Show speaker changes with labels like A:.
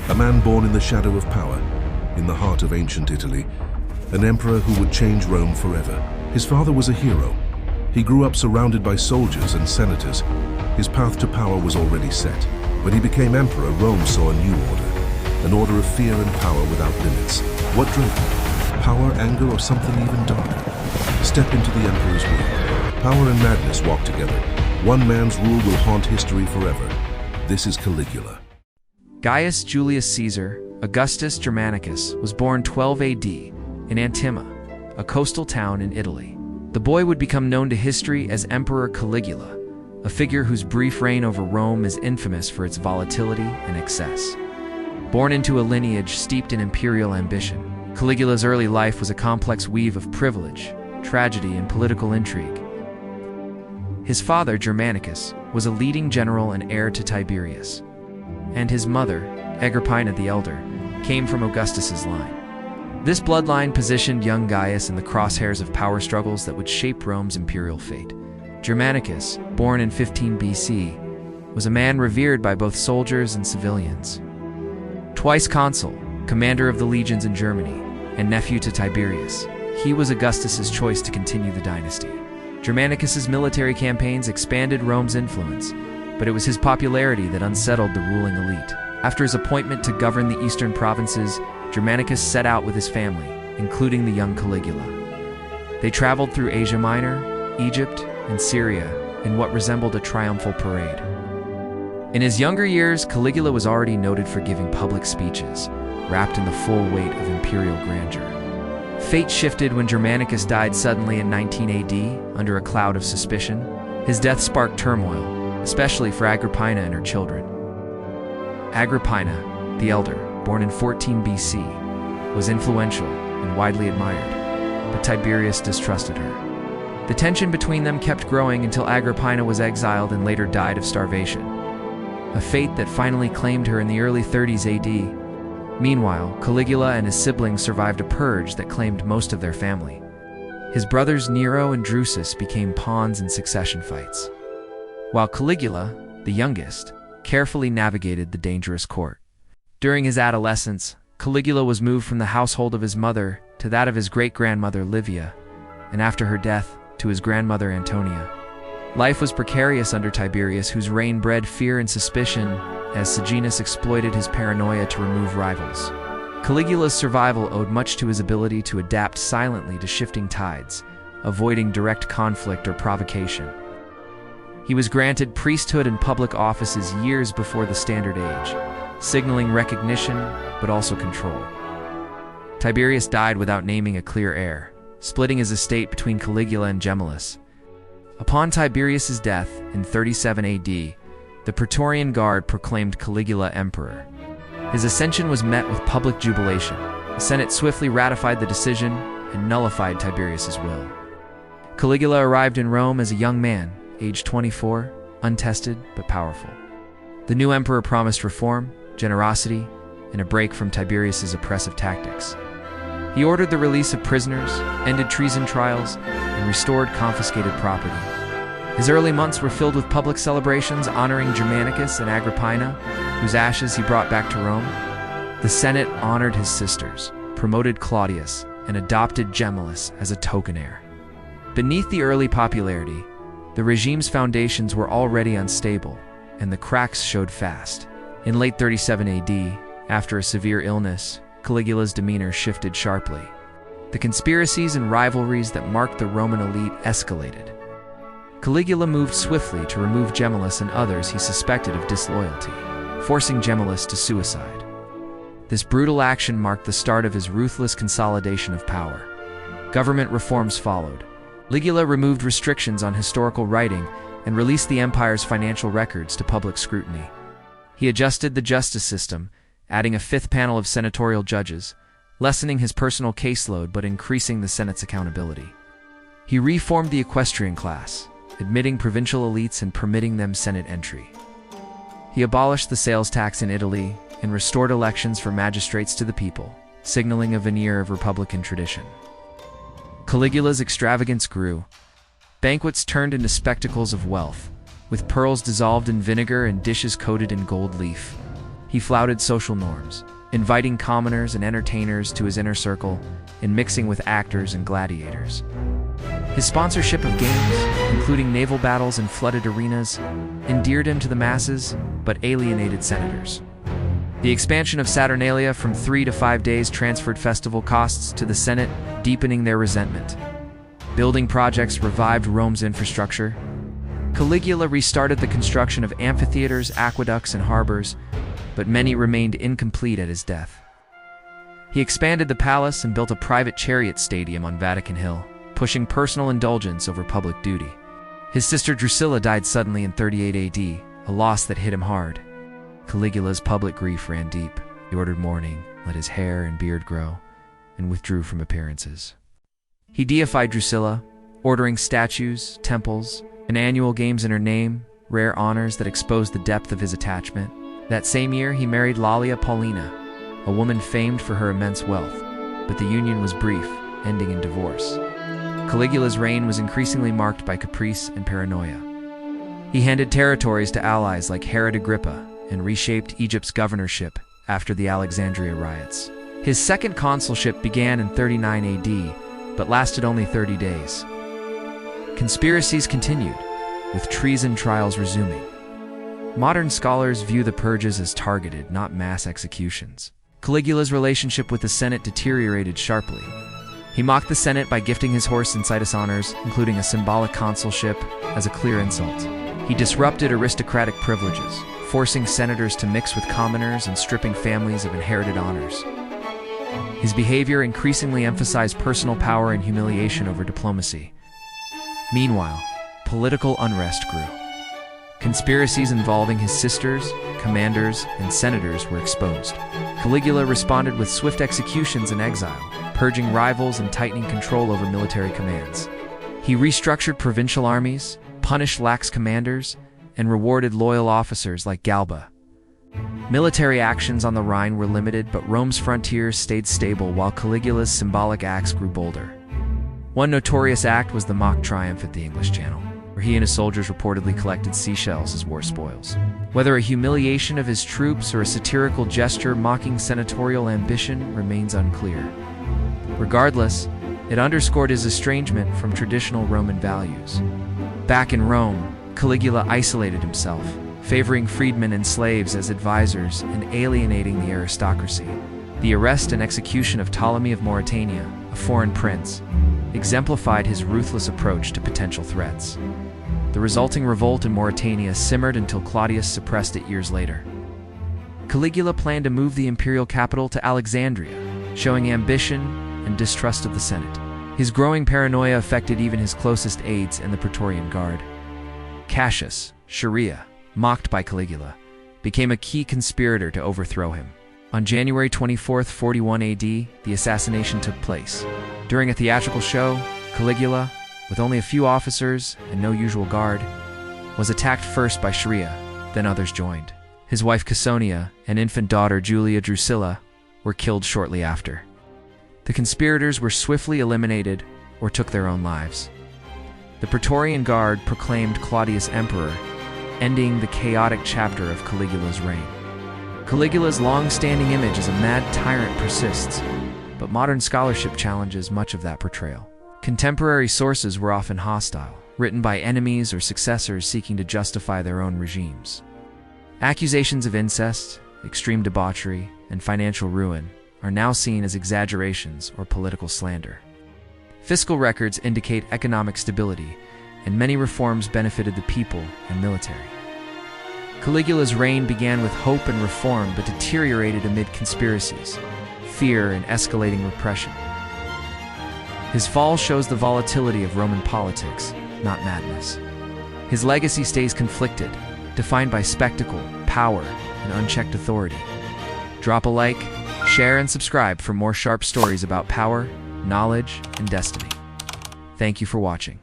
A: a man born in the shadow of power, in the heart of ancient Italy, an emperor who would change Rome forever. His father was a hero. He grew up surrounded by soldiers and senators. His path to power was already set. When he became emperor, Rome saw a new order, an order of fear and power without limits. What drove him? Power, anger, or something even darker? Step into the emperor's world. Power and madness walk together. One man's rule will haunt history forever. This is Caligula.
B: Gaius Julius Caesar Augustus Germanicus was born 12 AD in Antima, a coastal town in Italy. The boy would become known to history as Emperor Caligula, a figure whose brief reign over Rome is infamous for its volatility and excess. Born into a lineage steeped in imperial ambition, Caligula's early life was a complex weave of privilege, tragedy, and political intrigue. His father, Germanicus, was a leading general and heir to Tiberius, and his mother, Agrippina the Elder, came from Augustus's line. This bloodline positioned young Gaius in the crosshairs of power struggles that would shape Rome's imperial fate. Germanicus, born in 15 BC, was a man revered by both soldiers and civilians. Twice consul, commander of the legions in Germany, and nephew to Tiberius, he was Augustus's choice to continue the dynasty. Germanicus's military campaigns expanded Rome's influence, but it was his popularity that unsettled the ruling elite. After his appointment to govern the eastern provinces, Germanicus set out with his family, including the young Caligula. They traveled through Asia Minor, Egypt, and Syria in what resembled a triumphal parade. In his younger years, Caligula was already noted for giving public speeches, wrapped in the full weight of imperial grandeur. Fate shifted when Germanicus died suddenly in 19 AD under a cloud of suspicion. His death sparked turmoil, especially for Agrippina and her children. Agrippina, the Elder, born in 14 BC, was influential and widely admired, but Tiberius distrusted her. The tension between them kept growing until Agrippina was exiled and later died of starvation, a fate that finally claimed her in the early 30s AD. Meanwhile, Caligula and his siblings survived a purge that claimed most of their family. His brothers Nero and Drusus became pawns in succession fights, while Caligula, the youngest, carefully navigated the dangerous court. During his adolescence, Caligula was moved from the household of his mother to that of his great-grandmother Livia, and after her death, to his grandmother Antonia. Life was precarious under Tiberius, whose reign bred fear and suspicion as Sejanus exploited his paranoia to remove rivals. Caligula's survival owed much to his ability to adapt silently to shifting tides, avoiding direct conflict or provocation. He was granted priesthood and public offices years before the Standard Age, signaling recognition but also control. Tiberius died without naming a clear heir, splitting his estate between Caligula and Gemellus. Upon Tiberius's death in 37 AD, the Praetorian Guard proclaimed Caligula emperor. His ascension was met with public jubilation. The Senate swiftly ratified the decision and nullified Tiberius's will. Caligula arrived in Rome as a young man, aged 24, untested but powerful. The new emperor promised reform, generosity, and a break from Tiberius's oppressive tactics. He ordered the release of prisoners, ended treason trials, and restored confiscated property. His early months were filled with public celebrations honoring Germanicus and Agrippina, whose ashes he brought back to Rome. The Senate honored his sisters, promoted Claudius, and adopted Gemellus as a token heir. Beneath the early popularity, the regime's foundations were already unstable, and the cracks showed fast. In late 37 AD, after a severe illness, Caligula's demeanor shifted sharply. The conspiracies and rivalries that marked the Roman elite escalated. Caligula moved swiftly to remove Gemellus and others he suspected of disloyalty, forcing Gemellus to suicide. This brutal action marked the start of his ruthless consolidation of power. Government reforms followed. Caligula removed restrictions on historical writing and released the empire's financial records to public scrutiny. He adjusted the justice system, adding a fifth panel of senatorial judges, lessening his personal caseload but increasing the Senate's accountability. He reformed the equestrian class, admitting provincial elites and permitting them Senate entry. He abolished the sales tax in Italy and restored elections for magistrates to the people, signaling a veneer of republican tradition. Caligula's extravagance grew. Banquets turned into spectacles of wealth, with pearls dissolved in vinegar and dishes coated in gold leaf. He flouted social norms, inviting commoners and entertainers to his inner circle and mixing with actors and gladiators. His sponsorship of games, including naval battles and flooded arenas, endeared him to the masses, but alienated senators. The expansion of Saturnalia from 3 to 5 days transferred festival costs to the Senate, deepening their resentment. Building projects revived Rome's infrastructure. Caligula restarted the construction of amphitheaters, aqueducts, and harbors, but many remained incomplete at his death. He expanded the palace and built a private chariot stadium on Vatican Hill, pushing personal indulgence over public duty. His sister Drusilla died suddenly in 38 AD, a loss that hit him hard. Caligula's public grief ran deep. He ordered mourning, let his hair and beard grow, and withdrew from appearances. He deified Drusilla, ordering statues, temples, and annual games in her name, rare honors that exposed the depth of his attachment. That same year, he married Lalia Paulina, a woman famed for her immense wealth, but the union was brief, ending in divorce. Caligula's reign was increasingly marked by caprice and paranoia. He handed territories to allies like Herod Agrippa and reshaped Egypt's governorship after the Alexandria riots. His second consulship began in 39 AD, but lasted only 30 days. Conspiracies continued, with treason trials resuming. Modern scholars view the purges as targeted, not mass executions. Caligula's relationship with the Senate deteriorated sharply. He mocked the Senate by gifting his horse Incitus honors, including a symbolic consulship, as a clear insult. He disrupted aristocratic privileges, forcing senators to mix with commoners and stripping families of inherited honors. His behavior increasingly emphasized personal power and humiliation over diplomacy. Meanwhile, political unrest grew. Conspiracies involving his sisters, commanders, and senators were exposed. Caligula responded with swift executions and exile, purging rivals and tightening control over military commands. He restructured provincial armies, punished lax commanders, and rewarded loyal officers like Galba. Military actions on the Rhine were limited, but Rome's frontiers stayed stable while Caligula's symbolic acts grew bolder. One notorious act was the mock triumph at the English Channel, where he and his soldiers reportedly collected seashells as war spoils. Whether a humiliation of his troops or a satirical gesture mocking senatorial ambition remains unclear. Regardless, it underscored his estrangement from traditional Roman values. Back in Rome, Caligula isolated himself, favoring freedmen and slaves as advisors and alienating the aristocracy. The arrest and execution of Ptolemy of Mauritania, a foreign prince, exemplified his ruthless approach to potential threats. The resulting revolt in Mauritania simmered until Claudius suppressed it years later. Caligula planned to move the imperial capital to Alexandria, showing ambition and distrust of the Senate. His growing paranoia affected even his closest aides and the Praetorian Guard. Cassius, Sharia, mocked by Caligula, became a key conspirator to overthrow him. On January 24, 41 AD, the assassination took place. During a theatrical show, Caligula, with only a few officers and no usual guard, was attacked first by Sharia, then others joined. His wife Caesonia and infant daughter Julia Drusilla were killed shortly after. The conspirators were swiftly eliminated or took their own lives. The Praetorian Guard proclaimed Claudius emperor, ending the chaotic chapter of Caligula's reign. Caligula's long-standing image as a mad tyrant persists, but modern scholarship challenges much of that portrayal. Contemporary sources were often hostile, written by enemies or successors seeking to justify their own regimes. Accusations of incest, extreme debauchery, and financial ruin are now seen as exaggerations or political slander. Fiscal records indicate economic stability, and many reforms benefited the people and military. Caligula's reign began with hope and reform but deteriorated amid conspiracies, fear, and escalating repression. His fall shows the volatility of Roman politics, not madness. His legacy stays conflicted, defined by spectacle, power, and unchecked authority. Drop a like, share, and subscribe for more sharp stories about power, knowledge, and destiny. Thank you for watching.